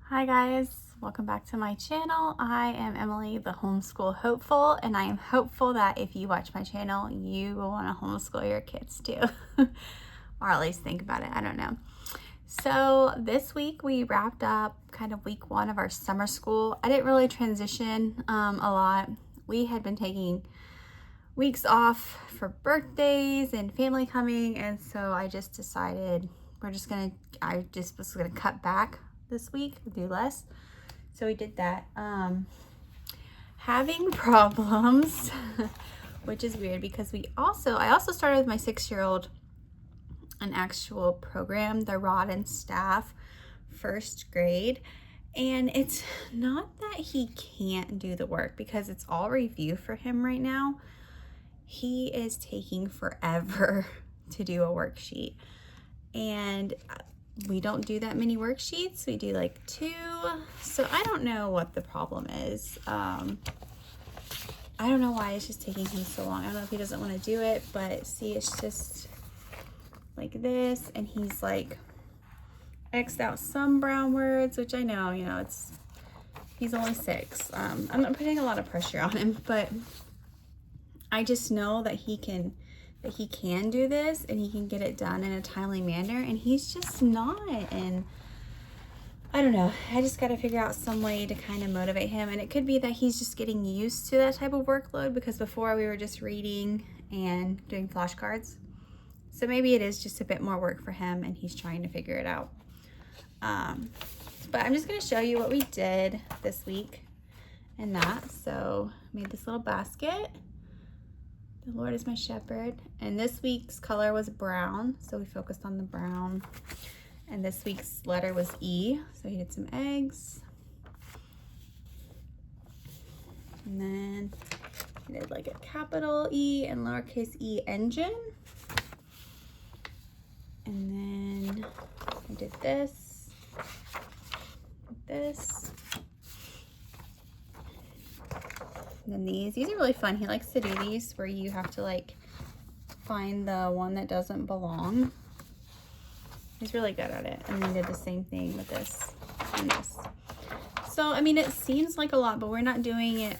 Hi guys, welcome back to my channel. I am Emily, the homeschool hopeful, and I am hopeful that if you watch my channel, you will want to homeschool your kids too, or at least think about it. I don't know. So this week we wrapped up kind of week 1 of our summer school. I didn't really transition a lot. We had been taking weeks off for birthdays and family coming, and so I just decided I just was gonna cut back this week, do less. So we did that. Having problems, which is weird because I also started with my 6-year-old an actual program, the Rod and Staff first grade. And it's not that he can't do the work because it's all review for him right now. He is taking forever to do a worksheet. And we don't do that many worksheets. We do like 2. So I don't know what the problem is. I don't know why it's just taking him so long. I don't know if he doesn't want to do it, but see, it's just like this. And he's like X'd out some brown words, which I know, he's only 6. I'm not putting a lot of pressure on him, but I just know that he can do this and he can get it done in a timely manner, and he's just not. And I don't know, I just got to figure out some way to kind of motivate him. And it could be that he's just getting used to that type of workload, because before we were just reading and doing flashcards. So maybe it is just a bit more work for him and he's trying to figure it out. But I'm just going to show you what we did this week and that. So made this little basket. The Lord is my shepherd. And this week's color was brown, so we focused on the brown. And this week's letter was E, so he did some eggs. And then he did like a capital E and lowercase e engine. And then I did this, this. And then these are really fun. He likes to do these where you have to like find the one that doesn't belong. He's really good at it. And then did the same thing with this and this. So, I mean, it seems like a lot, but we're not doing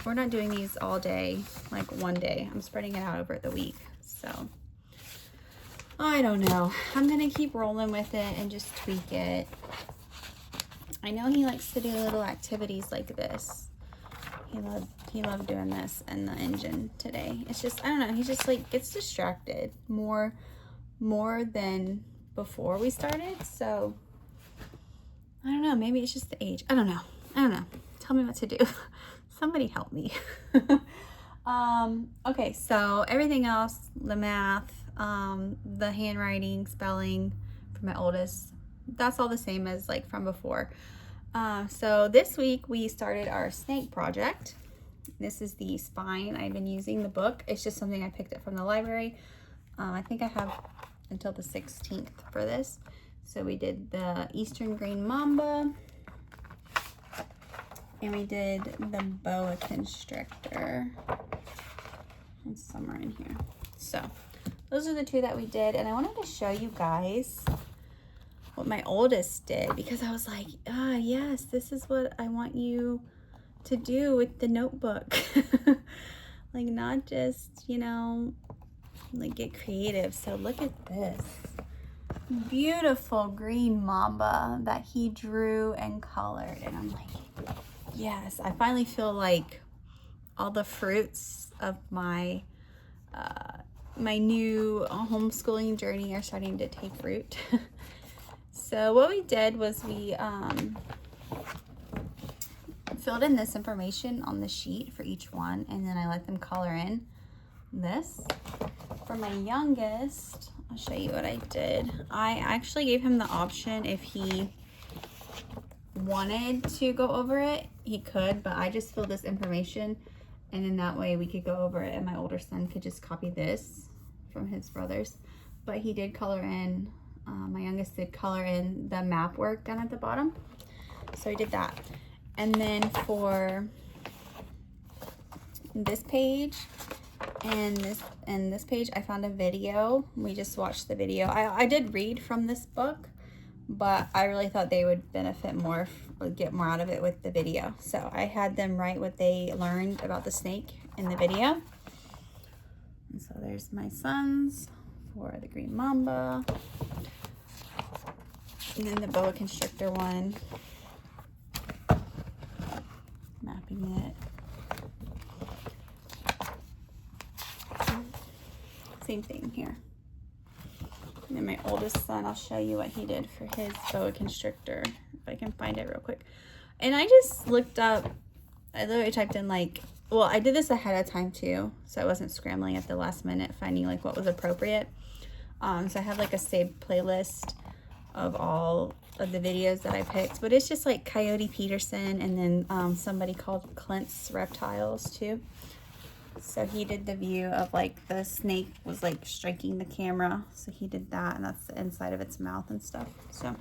these all day, like one day. I'm spreading it out over the week. So, I don't know. I'm going to keep rolling with it and just tweak it. I know he likes to do little activities like this. He loved doing this and the engine today. It's just, I don't know, he just like gets distracted more than before we started. So I don't know, maybe it's just the age. I don't know. Tell me what to do. Somebody help me. Okay, so everything else, the math, the handwriting, spelling for my oldest, that's all the same as like from before. So this week we started our snake project. This is the spine. I've been using the book. It's just something I picked up from the library. I think I have until the 16th for this. So we did the Eastern Green Mamba. And we did the boa constrictor. It's somewhere in here. So those are the 2 that we did. And I wanted to show you guys what my oldest did, because I was like, yes, this is what I want you to do with the notebook. Like, not just, like get creative. So look at this beautiful green mamba that he drew and colored. And I'm like, yes, I finally feel like all the fruits of my my new homeschooling journey are starting to take root. So what we did was we filled in this information on the sheet for each one, and then I let them color in this. For my youngest, I'll show you what I did. I actually gave him the option if he wanted to go over it, he could, but I just filled this information, and in that way we could go over it, and my older son could just copy this from his brothers. But he did color in, my youngest did color in the map work down at the bottom. So he did that. And then for this page and this page, I found a video. We just watched the video. I did read from this book, but I really thought they would benefit more, or get more out of it with the video. So I had them write what they learned about the snake in the video. And so there's my sons for the green mamba. And then the boa constrictor one. Mapping it. Same thing here. And then my oldest son, I'll show you what he did for his boa constrictor, if I can find it real quick. And I just looked up, I literally typed in like, well, I did this ahead of time too, so I wasn't scrambling at the last minute finding like what was appropriate. So I have like a saved playlist of all of the videos that I picked, but it's just like Coyote Peterson, and then somebody called Clint's Reptiles too. So he did the view of like the snake was like striking the camera, so he did that, and that's the inside of its mouth and stuff. So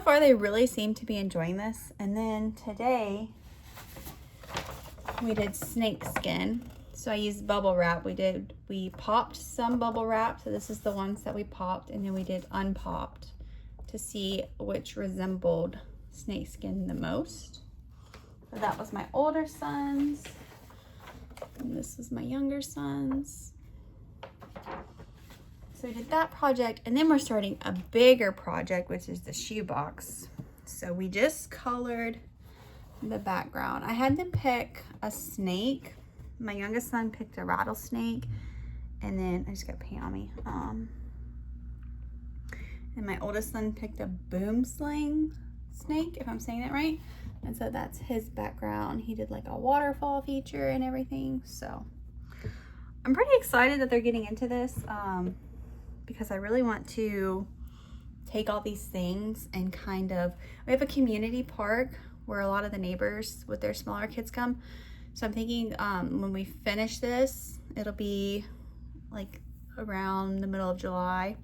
far they really seem to be enjoying this. And then today we did snake skin. So I used bubble wrap. We popped some bubble wrap. So this is the ones that we popped, and then we did unpopped to see which resembled snake skin the most. So that was my older sons, and this is my younger sons. So we did that project, and then we're starting a bigger project, which is the shoebox. So we just colored the background. I had them pick a snake. My youngest son picked a rattlesnake, and then I just got paint on me. And my oldest son picked a boom sling snake, if I'm saying that right. And so that's his background. He did like a waterfall feature and everything. So I'm pretty excited that they're getting into this, because I really want to take all these things and kind of, we have a community park where a lot of the neighbors with their smaller kids come. So I'm thinking when we finish this, it'll be like around the middle of July.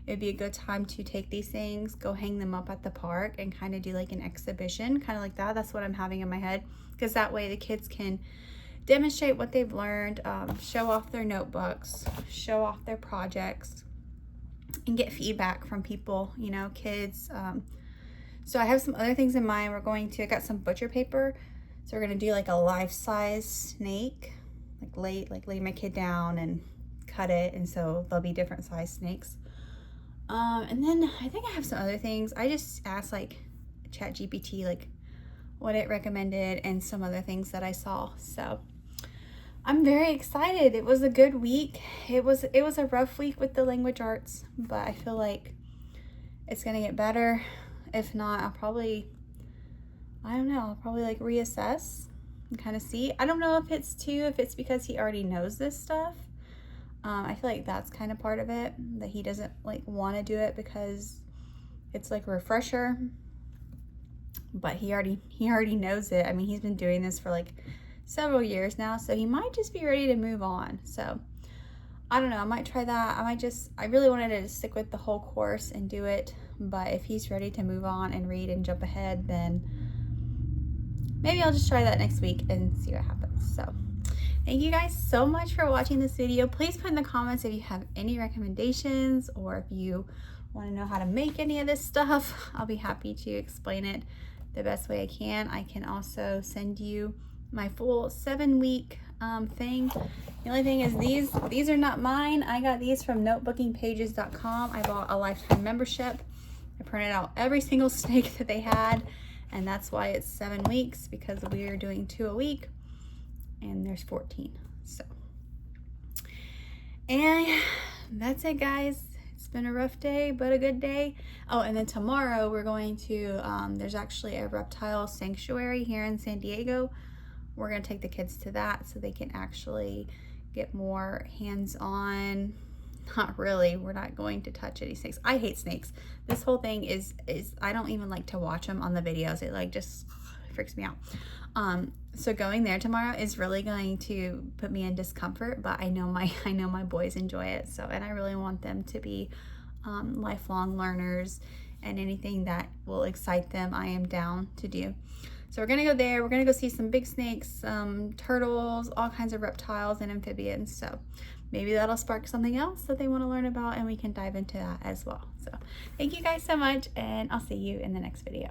It'd be a good time to take these things, go hang them up at the park, and kind of do like an exhibition, kind of like that. That's what I'm having in my head, because that way the kids can demonstrate what they've learned, show off their notebooks, show off their projects, and get feedback from people, you know, kids. So I have some other things in mind. I got some butcher paper. So we're gonna do like a life-size snake, like lay my kid down and cut it, and so there'll be different size snakes. And then I think I have some other things. I just asked like ChatGPT like what it recommended and some other things that I saw. So I'm very excited. It was a good week. It was a rough week with the language arts, but I feel like it's gonna get better. If not, I'll probably like reassess and kind of see. I don't know if it's because he already knows this stuff. I feel like that's kind of part of it, that he doesn't like want to do it because it's like a refresher, but he already knows it. I mean, he's been doing this for like several years now, so he might just be ready to move on. So I don't know, I might try that. I really wanted to stick with the whole course and do it, but if he's ready to move on and read and jump ahead, then maybe I'll just try that next week and see what happens. So thank you guys so much for watching this video. Please put in the comments if you have any recommendations, or if you want to know how to make any of this stuff. I'll be happy to explain it the best way I can. I can also send you my full 7-week thing. The only thing is these are not mine. I got these from notebookingpages.com. I bought a lifetime membership. I printed out every single snake that they had, and that's why it's 7 weeks, because we are doing 2 a week and there's 14. So, and that's it, guys. It's been a rough day, but a good day. Oh, and then tomorrow we're going to there's actually a reptile sanctuary here in San Diego. We're going to take the kids to that so they can actually get more hands-on. Not really, we're not going to touch any snakes. I hate snakes. This whole thing is I don't even like to watch them on the videos. It like just freaks me out. So going there tomorrow is really going to put me in discomfort, but I know my boys enjoy it. So, and I really want them to be lifelong learners, and anything that will excite them, I am down to do. So we're gonna go there. We're gonna go see some big snakes, some turtles, all kinds of reptiles and amphibians. So maybe that'll spark something else that they want to learn about, and we can dive into that as well. So thank you guys so much, and I'll see you in the next video.